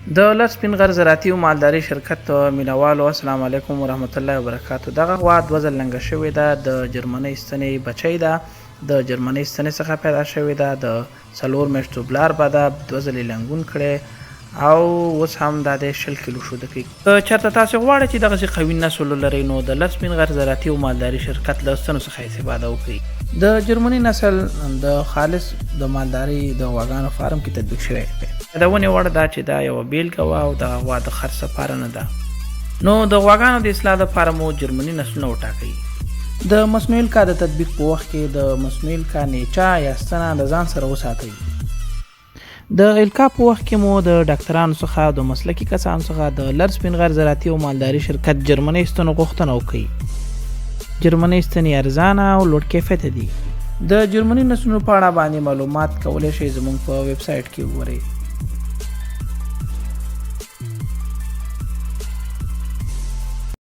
د لر سپین غر زراعتي او مالداري شرکت مینوالو السلام علیکم ورحمت الله وبرکاتو. دغه غوا دوه ځل لنګه شوې ده. د جرمنۍ ستنې بچی ده، د جرمنۍ ستنې څخه پیدا شوې ده. د 4 میاشتو بلار به ده، دوه ځلې لنګون کړی او اوس هم دا د 20 کیلو شوده کوي. که چېرته تاسې غواړئ چې دغسې قوي نسل ولرئ نو د لر سپین غر زراعتي او مالداري شرکت له ستنو څخه استفاده وکړئ. د جرمني نسل د خالص د مالداري د غواګانو فارم کې تطبیق شوی دی. د ونې وړ دا چې دا یوه بیلګه وه او دغه غوا د خرڅ لپاره نه ده. نو د غواګانو د اصلاح دپاره مو جرمني نسلونه وټاکئ. د مصنوعي القا د تطبیق په وخت کې د مصنوعي القا نیچه یا ستنه د ځان سره وساتئ. د القا په وخت کې مو د ډاکټرانو څخه او د مسلکي کسانو څخه د لر سپین غر زراعتي او مالداري شرکت جرمني ستنو غوښتنه وکړئ. جرمني ستنې ارزانه او لوړ کیفیته دي. د جرمني نسلونو په اړه باندې معلومات کولی شئ زموږ په ویب سایټ کې وګورئ.